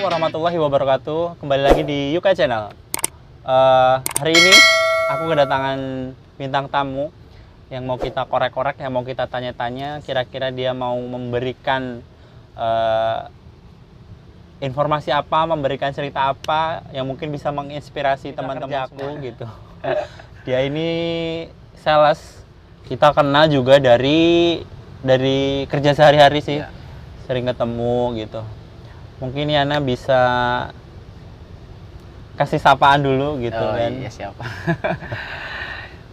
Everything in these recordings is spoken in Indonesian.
Assalamualaikum warahmatullahi wabarakatuh. Kembali lagi di Yuka Channel. Hari ini aku kedatangan bintang tamu yang mau kita korek-korek, yang mau kita tanya-tanya. Kira-kira dia mau memberikan informasi apa, memberikan cerita apa yang mungkin bisa menginspirasi teman-teman aku gitu. Dia ini sales. Kita kenal juga dari kerja sehari-hari sih. Ya. Sering ketemu gitu. Mungkin Yana bisa kasih sapaan dulu gitu kan. Iya, siapa.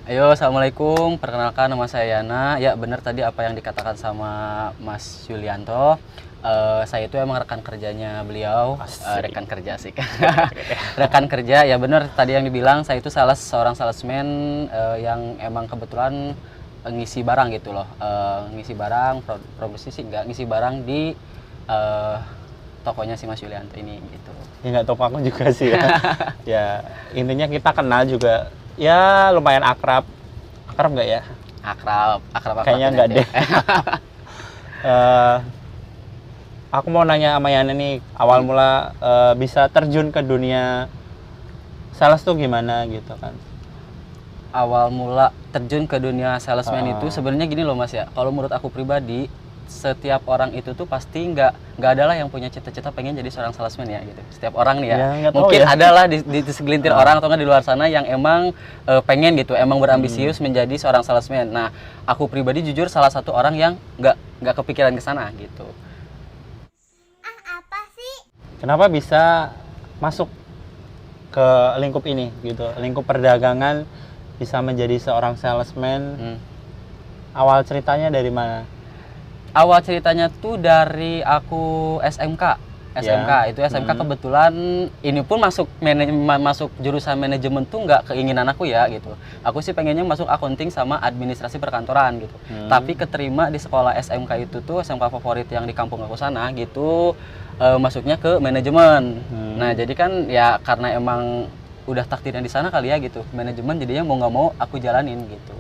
Ayo, assalamualaikum. Perkenalkan, nama saya Yana. Ya, benar tadi apa yang dikatakan sama Mas Yulianto. Saya itu emang rekan kerjanya beliau. Rekan kerja sih. Rekan kerja, ya benar tadi yang dibilang. Saya itu seorang salesman yang emang kebetulan ngisi barang gitu loh. Ngisi barang, produksi sih enggak, ngisi barang di tokonya si Mas Yulianto ini gitu. Ya nggak toko aku juga sih ya. Ya intinya kita kenal juga. Ya lumayan akrab. Akrab nggak ya? Akrab Kayaknya nggak deh. Aku mau nanya sama Yana nih, awal mula bisa terjun ke dunia sales tuh gimana gitu kan? Awal mula terjun ke dunia salesman itu sebenarnya gini loh Mas ya. Kalau menurut aku pribadi, setiap orang itu tuh pasti nggak adalah yang punya cita-cita pengen jadi seorang salesman ya gitu. Setiap orang nih ya, mungkin ya. adalah di segelintir orang atau nggak di luar sana yang emang pengen gitu, emang berambisius menjadi seorang salesman. Nah, aku pribadi jujur salah satu orang yang nggak kepikiran ke sana gitu. Apa sih? Kenapa bisa masuk ke lingkup ini gitu, lingkup perdagangan, bisa menjadi seorang salesman? Awal ceritanya dari mana? Awal ceritanya tuh dari aku SMK. Itu SMK kebetulan ini pun masuk jurusan manajemen tuh nggak keinginan aku ya gitu. Aku sih pengennya masuk accounting sama administrasi perkantoran gitu. Tapi keterima di sekolah SMK itu tuh SMK favorit yang di kampung aku sana gitu, masuknya ke manajemen. Nah, jadi kan ya karena emang udah takdirnya di sana kali ya gitu. Manajemen jadinya mau nggak mau aku jalanin gitu.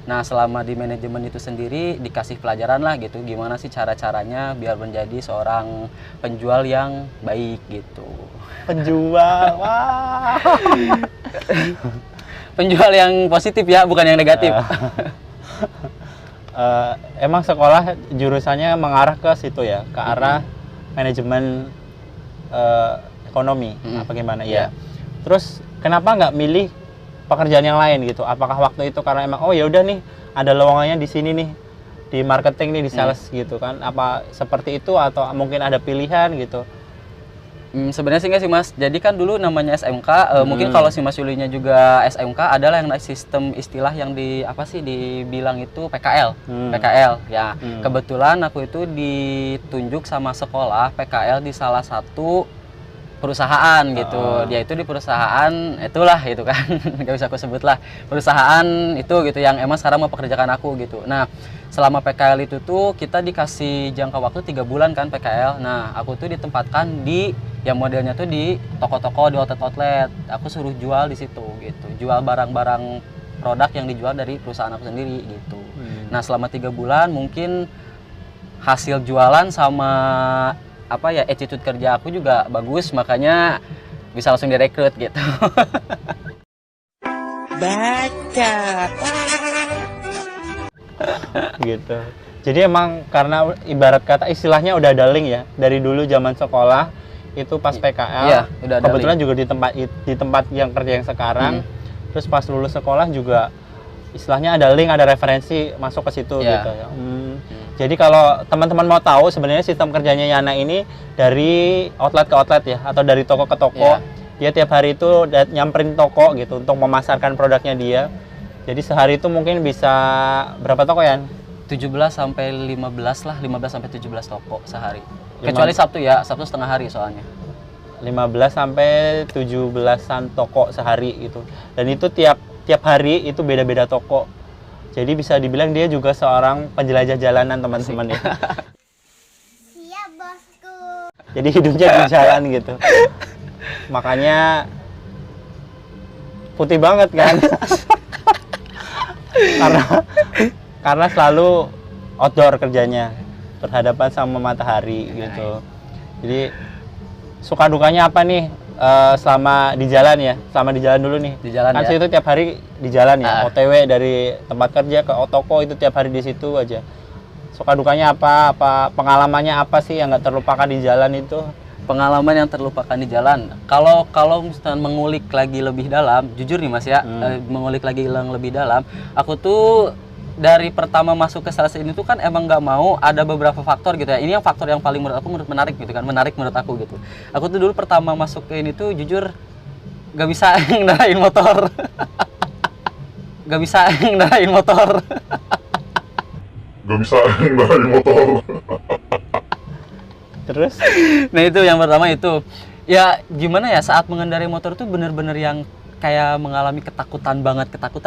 Nah, selama di manajemen itu sendiri dikasih pelajaran lah gitu, gimana sih cara-caranya biar menjadi seorang penjual yang baik gitu. Penjual, wah. Penjual yang positif ya, bukan yang negatif. Emang sekolah jurusannya mengarah ke situ ya, ke arah manajemen ekonomi, apa gimana ya? Terus kenapa nggak milih pekerjaan yang lain gitu? Apakah waktu itu karena emang ya udah nih ada lowongannya di sini nih, di marketing nih, di sales gitu kan? Apa seperti itu atau mungkin ada pilihan gitu? Sebenarnya sih enggak sih Mas. Jadi kan dulu namanya SMK, mungkin kalau si Mas Yulinya juga SMK adalah yang sistem istilah yang dibilang itu PKL. PKL ya. Kebetulan aku itu ditunjuk sama sekolah PKL di salah satu perusahaan gitu. Dia itu di perusahaan itulah gitu kan. Nggak bisa aku sebut lah. Perusahaan itu gitu yang emang sekarang mau pekerjakan aku gitu. Nah, selama PKL itu tuh kita dikasih jangka waktu 3 bulan kan PKL. Nah, aku tuh ditempatkan di yang modelnya tuh di toko-toko, di outlet-outlet. Aku suruh jual di situ gitu. Jual barang-barang produk yang dijual dari perusahaan aku sendiri gitu. Nah, selama 3 bulan mungkin hasil jualan sama attitude kerja aku juga bagus, makanya bisa langsung direkrut gitu. Baca gitu. Jadi emang karena ibarat kata istilahnya udah ada link ya dari dulu zaman sekolah itu pas PKL. Iya, udah ada kebetulan link. juga di tempat yang kerja yang sekarang. Terus pas lulus sekolah juga istilahnya ada link, ada referensi masuk ke situ gitu ya. Jadi kalau teman-teman mau tahu sebenarnya sistem kerjanya Yana ini dari outlet ke outlet ya, atau dari toko ke toko. Dia tiap hari itu nyamperin toko gitu untuk memasarkan produknya dia. Jadi sehari itu mungkin bisa berapa toko ya? 17 sampai 15 lah, 15 sampai 17 toko sehari. Kecuali Sabtu ya, Sabtu setengah hari soalnya. 15 sampai 17-an toko sehari gitu. Dan itu tiap hari itu beda-beda toko. Jadi bisa dibilang dia juga seorang penjelajah jalanan teman-teman ya. Siap bosku. Jadi hidupnya di jalan gitu. Makanya putih banget kan. karena selalu outdoor kerjanya, berhadapan sama matahari gitu. Jadi suka dukanya apa nih selama di jalan ya? Selama di jalan dulu nih. Di jalan kan ya. itu tiap hari di jalan ya. OTW dari tempat kerja ke toko itu tiap hari di situ aja. Suka dukanya apa? Pengalamannya apa sih yang nggak terlupakan di jalan itu? Pengalaman yang terlupakan di jalan. Kalau misalnya mengulik lagi lebih dalam, jujur nih Mas ya, mengulik lagi yang lebih dalam, aku tuh dari pertama masuk ke sales ini tuh kan emang nggak mau, ada beberapa faktor gitu ya. Ini yang faktor yang paling menurut aku menarik gitu kan, menarik menurut aku gitu. Aku tuh dulu pertama masuk ke ini tuh jujur nggak bisa ngendarain motor. Nggak bisa ngendarain motor. Gak bisa ngendarain motor. Terus? Nah itu yang pertama itu. Ya gimana ya, saat mengendarai motor tuh bener-bener yang kayak mengalami ketakutan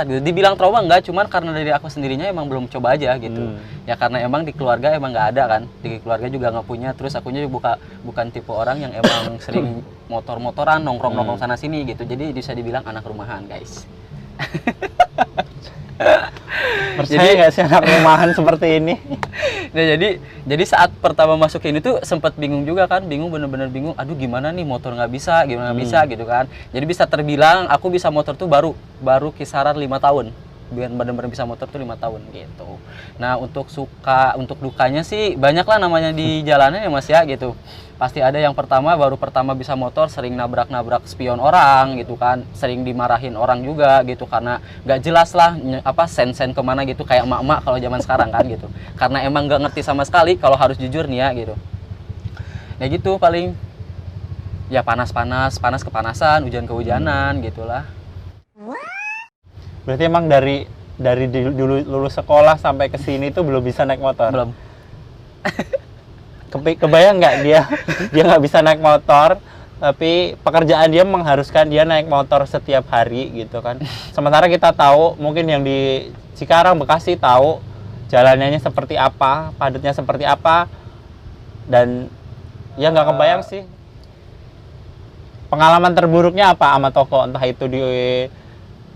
gitu. Dibilang trauma enggak, cuman karena dari aku sendirinya emang belum coba aja gitu. Ya karena emang di keluarga emang nggak ada kan, di keluarga juga nggak punya. Terus akunya juga bukan tipe orang yang emang sering motor-motoran, nongkrong sana sini gitu. Jadi bisa dibilang anak rumahan guys. Percaya nggak sih anak rumahan seperti ini? Nah jadi saat pertama masuk ini tuh sempat bingung juga kan, bener-bener bingung. Aduh gimana nih motor nggak bisa, gimana nggak bisa gitu kan. Jadi bisa terbilang aku bisa motor tuh baru kisaran 5 tahun. Bener-bener bisa motor tuh 5 tahun gitu. Nah untuk dukanya sih banyak lah namanya di jalanan ya Mas ya gitu. Pasti ada yang baru pertama bisa motor sering nabrak-nabrak spion orang gitu kan, sering dimarahin orang juga gitu karena nggak jelas lah sen kemana gitu, kayak emak-emak kalau zaman sekarang kan gitu, karena emang nggak ngerti sama sekali kalau harus jujur nih ya gitu. Ya gitu paling ya panas kepanasan, hujan kehujanan gitulah. Berarti emang dari dulu lulus sekolah sampai ke sini tuh belum bisa naik motor? Belum. Kebayang nggak dia nggak bisa naik motor, tapi pekerjaan dia mengharuskan dia naik motor setiap hari gitu kan. Sementara kita tahu, mungkin yang di Cikarang, Bekasi tahu jalanannya seperti apa, padatnya seperti apa, dan ya nggak kebayang sih. Pengalaman terburuknya apa sama toko? Entah itu di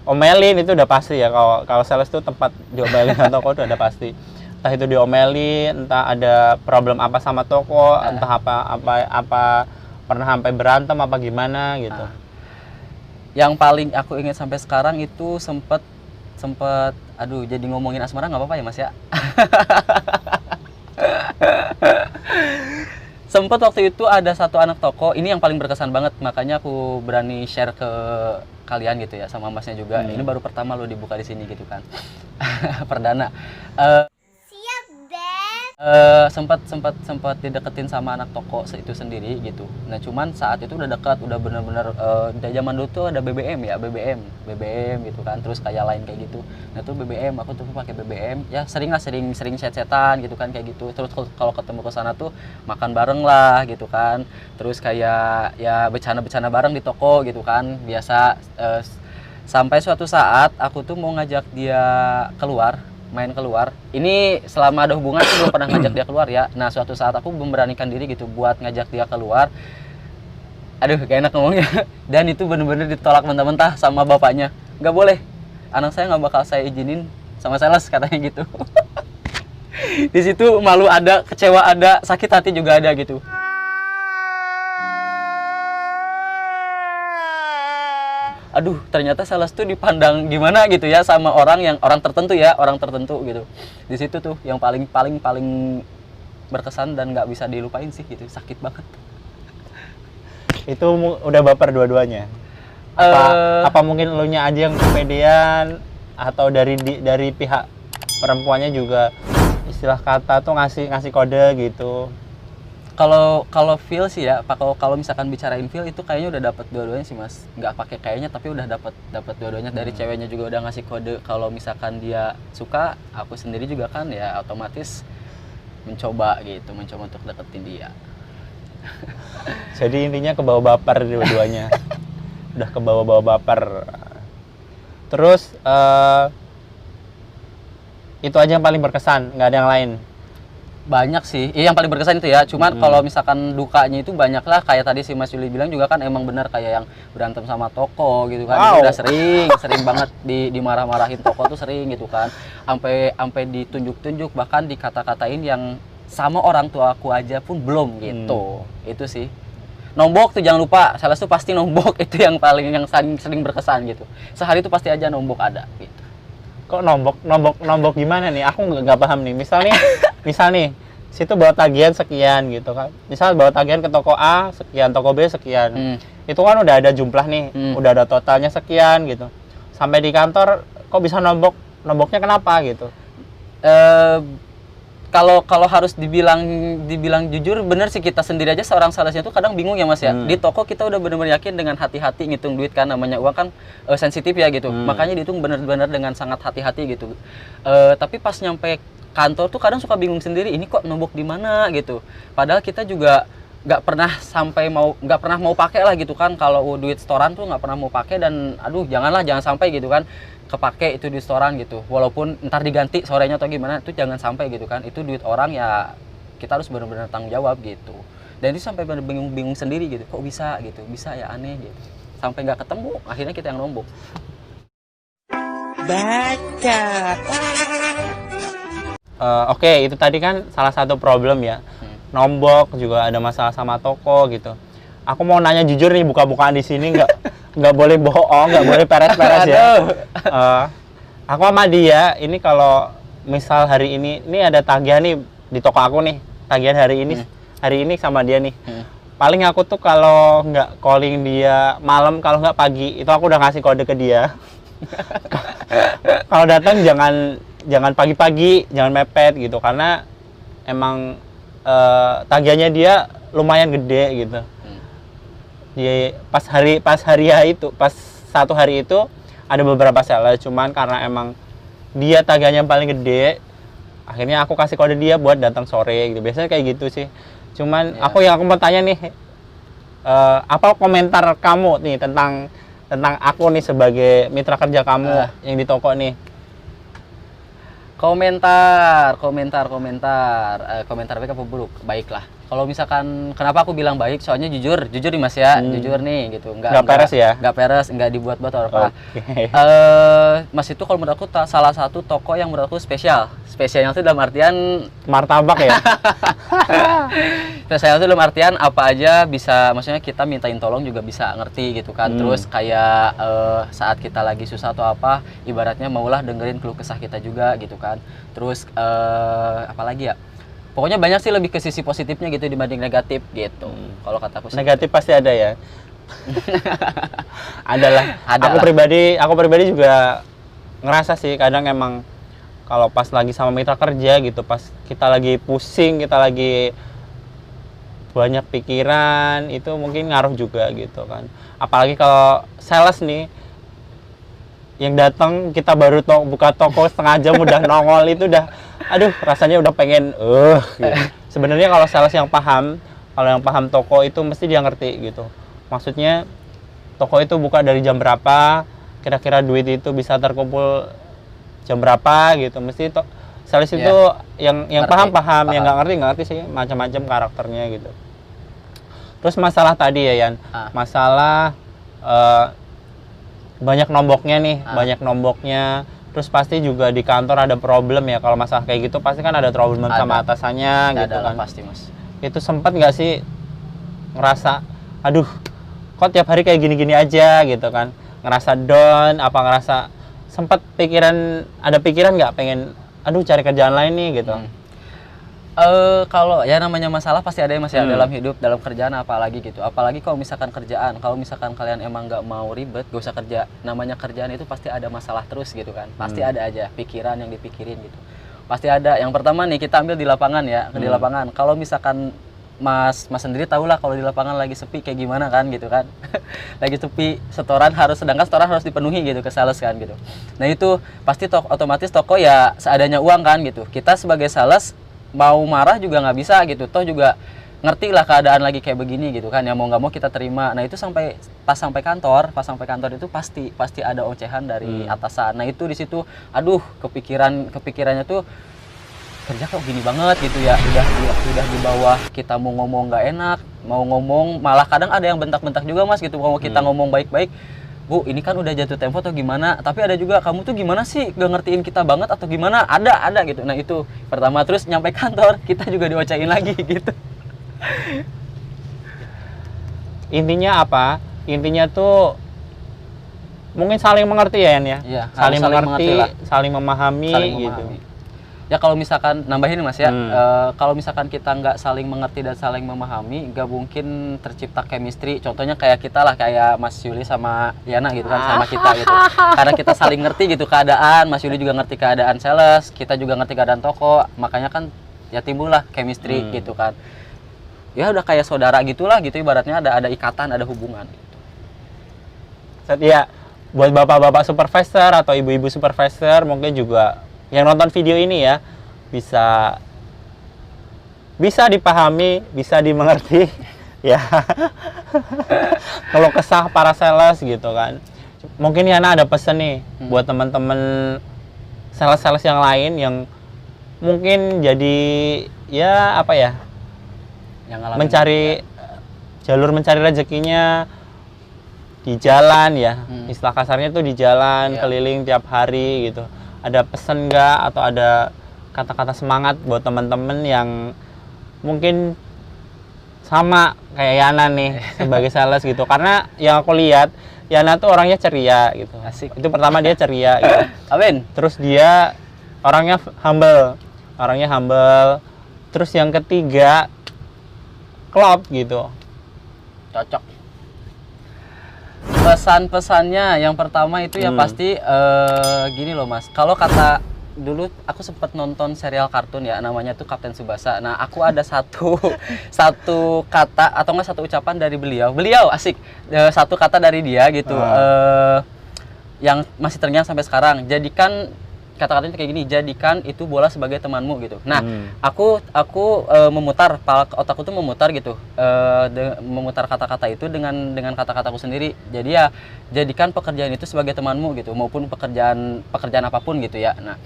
omelin, itu udah pasti ya. Kalau sales itu tempat diomelin sama toko itu udah pasti. Entah itu diomelin, entah ada problem apa sama toko, entah apa pernah sampai berantem apa gimana gitu. Yang paling aku ingat sampai sekarang itu sempet aduh jadi ngomongin asmara nggak apa-apa ya Mas ya? Sempet waktu itu ada satu anak toko, ini yang paling berkesan banget, makanya aku berani share ke kalian gitu ya, sama Masnya juga. Ini baru pertama lo dibuka di sini gitu kan. Perdana. Siap, Ben. Sempat dideketin sama anak toko itu sendiri gitu. Nah cuman saat itu udah dekat, udah bener-bener dari zaman dulu tuh ada BBM gitu kan, terus kayak lain kayak gitu. Nah tuh BBM, aku tuh pakai BBM ya, sering chat-chatan gitu kan kayak gitu. Terus kalau ketemu ke sana tuh makan bareng lah gitu kan, terus kayak ya bercanda bareng di toko gitu kan biasa. Sampai suatu saat aku tuh mau ngajak dia main keluar. Ini selama ada hubungan aku belum pernah ngajak dia keluar ya. Nah suatu saat aku memberanikan diri gitu buat ngajak dia keluar. Aduh gak enak ngomongnya. Dan itu bener-bener ditolak mentah-mentah sama bapaknya. Nggak boleh, anak saya nggak bakal saya izinin sama sales katanya gitu. Di situ malu ada, kecewa ada, sakit hati juga ada gitu. Aduh ternyata sales tuh dipandang gimana gitu ya sama orang tertentu gitu. Di situ tuh yang paling berkesan dan nggak bisa dilupain sih gitu, sakit banget. Itu udah baper dua-duanya? Apa mungkin lo nya aja yang kepedean, atau dari pihak perempuannya juga istilah kata tuh ngasih kode gitu? Kalau feel sih ya, kalau misalkan bicarain feel itu kayaknya udah dapat dua-duanya sih Mas. Nggak pakai kayaknya, tapi udah dapat dua-duanya. Dari ceweknya juga udah ngasih kode kalau misalkan dia suka, aku sendiri juga kan ya otomatis mencoba untuk deketin dia. Jadi intinya kebawa baper dua-duanya. Udah kebawa baper. Terus itu aja yang paling berkesan, nggak ada yang lain? Banyak sih, yang paling berkesan itu ya. Cuman kalau misalkan dukanya itu banyak lah, kayak tadi si Mas Yuli bilang juga kan emang bener kayak yang berantem sama toko gitu kan. Itu udah sering banget dimarah-marahin toko tuh sering gitu kan. Sampai ditunjuk-tunjuk, bahkan dikata-katain yang sama orang tua aku aja pun belum gitu. Itu sih. Nombok tuh jangan lupa, sales tuh pasti nombok itu yang paling yang sering berkesan gitu. Sehari tuh pasti aja nombok ada gitu. Kok nombok gimana nih? Aku nggak paham nih. Misal nih, situ bawa tagihan sekian gitu kan. Misal bawa tagihan ke toko A sekian, toko B sekian. Itu kan udah ada jumlah nih, udah ada totalnya sekian gitu. Sampai di kantor kok bisa nomboknya kenapa gitu? Kalau harus dibilang jujur, bener sih kita sendiri aja seorang salesnya tuh kadang bingung ya Mas ya. Di toko kita udah bener-bener yakin dengan hati-hati ngitung duit kan, namanya uang kan sensitif ya gitu. Makanya dihitung bener-bener dengan sangat hati-hati gitu. Tapi pas nyampe kantor tuh kadang suka bingung sendiri, ini kok nombok di mana gitu. Padahal kita juga nggak pernah mau pakai lah gitu kan. Kalau duit setoran tuh nggak pernah mau pakai, dan aduh jangan sampai gitu kan kepake itu di restoran gitu, walaupun ntar diganti sorenya atau gimana, itu jangan sampai gitu kan. Itu duit orang ya, kita harus benar-benar tanggung jawab gitu. Dan itu sampai benar-benar bingung sendiri gitu, kok bisa gitu, bisa ya, aneh gitu, sampai nggak ketemu, akhirnya kita yang nombok. Baca. Oke, itu tadi kan salah satu problem ya. Nombok, juga ada masalah sama toko gitu. Aku mau nanya jujur nih, buka-bukaan di sini nggak boleh bohong, nggak boleh peres-peres ya. Aku sama dia ini kalau misal hari ini ada tagihan nih di toko aku nih, tagihan hari ini sama dia nih. Paling aku tuh kalau nggak calling dia malam, kalau nggak pagi, itu aku udah ngasih kode ke dia. Kalau datang jangan pagi-pagi, jangan mepet gitu, karena emang tagihannya dia lumayan gede gitu. Dia pas satu hari itu ada beberapa sales, cuman karena emang dia tagihannya paling gede, akhirnya aku kasih kode dia buat datang sore gitu. Biasanya kayak gitu sih. Cuman aku mau tanya nih, apa komentar kamu nih tentang aku nih sebagai mitra kerja kamu yang di toko nih? Komentar baik apa buruk? Baiklah. Kalau misalkan kenapa aku bilang baik, soalnya jujur nih Mas ya, jujur nih gitu, nggak peres, nggak dibuat-buat atau apa. Okay. Mas itu kalau menurut aku salah satu toko yang menurut aku spesialnya itu dalam artian martabak ya. Spesialnya itu dalam artian apa aja bisa, maksudnya kita mintain tolong juga bisa ngerti gitu kan. Terus kayak saat kita lagi susah atau apa, ibaratnya maulah dengerin keluh kesah kita juga gitu kan. Terus apalagi ya, pokoknya banyak sih, lebih ke sisi positifnya gitu dibanding negatif gitu. Kalau kataku sih negatif gitu. Pasti ada ya. Adalah. Aku pribadi juga ngerasa sih kadang emang kalau pas lagi sama mitra kerja gitu, pas kita lagi pusing, kita lagi banyak pikiran, itu mungkin ngaruh juga gitu kan. Apalagi kalau sales nih yang datang, kita baru buka toko setengah jam udah nongol, itu udah aduh, rasanya udah pengen gitu. Sebenarnya kalau sales yang paham toko itu mesti dia ngerti gitu. Maksudnya toko itu buka dari jam berapa, kira-kira duit itu bisa terkumpul jam berapa gitu. Mesti sales itu yang paham, yang nggak ngerti sih, macam-macam karakternya gitu. Terus masalah tadi ya Yan, masalah banyak nomboknya. Terus pasti juga di kantor ada problem ya, kalau masalah kayak gitu pasti kan ada problem sama atasannya gitu kan. Pasti Mas. Itu sempat nggak sih ngerasa, aduh kok tiap hari kayak gini-gini aja gitu kan, ngerasa down, apa ngerasa sempat ada pikiran nggak pengen aduh cari kerjaan lain nih gitu? Kalau ya namanya masalah pasti ada ya Mas ya, dalam hidup, dalam kerjaan apalagi gitu. Apalagi kalau misalkan kalian emang nggak mau ribet, gak usah kerja. Namanya kerjaan itu pasti ada masalah terus gitu kan. Pasti ada aja pikiran yang dipikirin gitu. Pasti ada. Yang pertama nih kita ambil di lapangan ya, di lapangan. Kalau misalkan Mas sendiri tahu lah kalau di lapangan lagi sepi kayak gimana kan gitu kan. Lagi sepi, sedangkan setoran harus dipenuhi gitu ke sales kan gitu. Nah itu pasti otomatis toko ya seadanya uang kan gitu. Kita sebagai sales mau marah juga nggak bisa gitu, toh juga ngerti lah keadaan lagi kayak begini gitu kan, ya mau nggak mau kita terima. Nah itu pas sampai kantor itu pasti ada ocehan dari atasan. Nah itu di situ aduh kepikirannya tuh, kerja kok gini banget gitu ya, udah di bawah, kita mau ngomong nggak enak, mau ngomong malah kadang ada yang bentak-bentak juga Mas gitu. Kalau kita ngomong baik-baik, Bu, ini kan udah jatuh tempo atau gimana? Tapi ada juga, kamu tuh gimana sih, gak ngertiin kita banget atau gimana? Ada gitu. Nah itu pertama, terus nyampe kantor kita juga diocain lagi gitu. intinya apa? Intinya tuh mungkin saling mengerti ya Yan ya. Iya, Saling harus mengerti, lah. saling memahami Saling gitu. memahami. Ya kalau misalkan nambahin Mas ya, kalau misalkan kita nggak saling mengerti dan saling memahami, nggak mungkin tercipta chemistry. Contohnya kayak kita lah, kayak Mas Yuli sama Yana gitu kan, sama kita gitu. Karena kita saling ngerti gitu keadaan, Mas Yuli juga ngerti keadaan sales, kita juga ngerti keadaan toko, makanya kan ya timbullah chemistry gitu kan. Ya udah kayak saudara gitulah gitu, ibaratnya ada ikatan, ada hubungan gitu. Ya, buat bapak-bapak supervisor atau ibu-ibu supervisor mungkin juga yang nonton video ini ya bisa dipahami, bisa dimengerti ya. Kalau kesah para sales gitu kan. Mungkin Yana ada pesan nih buat teman-teman sales-sales yang lain yang mungkin jadi ya apa ya? Yang mencari jalur mencari rezekinya di jalan ya. Istilah kasarnya tuh di jalan, keliling tiap hari gitu. Ada pesan nggak atau ada kata-kata semangat buat teman-teman yang mungkin sama kayak Yana nih sebagai sales gitu? Karena yang aku lihat Yana tuh orangnya ceria gitu. Asik. Itu pertama dia ceria gitu. Amin. Terus dia orangnya humble. Terus yang ketiga klop gitu. Cocok. Pesan-pesannya yang pertama itu ya pasti gini loh Mas. Kalau kata dulu aku sempat nonton serial kartun ya, namanya tuh Kapten Tsubasa. Nah, aku ada satu kata atau enggak satu ucapan dari beliau asik, satu kata dari dia gitu, yang masih terngiang sampai sekarang. Jadikan kata-katanya kayak gini, jadikan itu bola sebagai temanmu gitu. Nah, aku memutar, otakku tuh memutar gitu, memutar kata-kata itu dengan kata-kataku sendiri. Jadi ya jadikan pekerjaan itu sebagai temanmu gitu, maupun pekerjaan apapun gitu ya. Nah,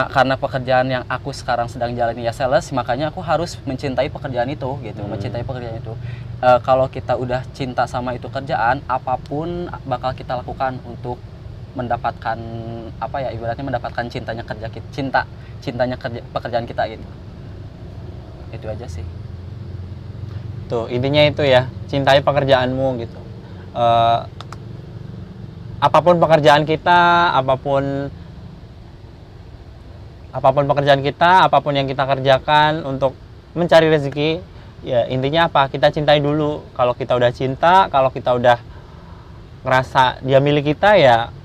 karena pekerjaan yang aku sekarang sedang jalani ya sales, makanya aku harus mencintai pekerjaan itu gitu, mencintai pekerjaan itu. Kalau kita udah cinta sama itu kerjaan, apapun bakal kita lakukan untuk mendapatkan apa ya, ibaratnya mendapatkan cintanya pekerjaan kita gitu. Itu aja sih. Tuh intinya itu ya, cintai pekerjaanmu gitu. Apapun pekerjaan kita, apapun pekerjaan kita, apapun yang kita kerjakan untuk mencari rezeki, ya intinya apa? Kita cintai dulu. Kalau kita udah cinta, kalau kita udah ngerasa dia milik kita, ya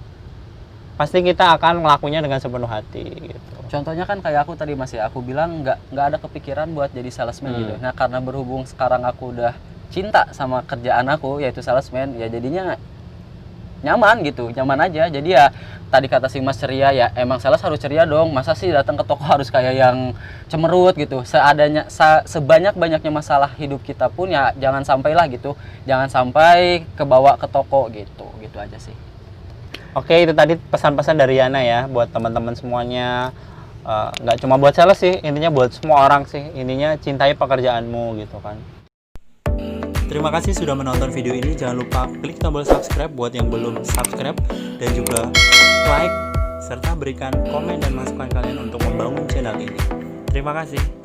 pasti kita akan ngelakunya dengan sepenuh hati gitu. Contohnya kan kayak aku tadi Mas ya, aku bilang nggak ada kepikiran buat jadi salesman gitu. Nah, karena berhubung sekarang aku udah cinta sama kerjaan aku yaitu salesman, ya jadinya nyaman gitu, nyaman aja. Jadi ya tadi kata si Mas ceria, ya emang sales harus ceria dong. Masa sih datang ke toko harus kayak yang cemerut gitu. Sebanyak-banyaknya masalah hidup kita pun ya jangan sampailah gitu. Jangan sampai kebawa ke toko gitu. Gitu aja sih. Oke, itu tadi pesan-pesan dari Yana ya buat teman-teman semuanya. Nggak cuma buat sales sih, intinya buat semua orang sih. Intinya cintai pekerjaanmu gitu kan. Terima kasih sudah menonton video ini. Jangan lupa klik tombol subscribe buat yang belum subscribe, dan juga like serta berikan komen dan masukan kalian untuk membangun channel ini. Terima kasih.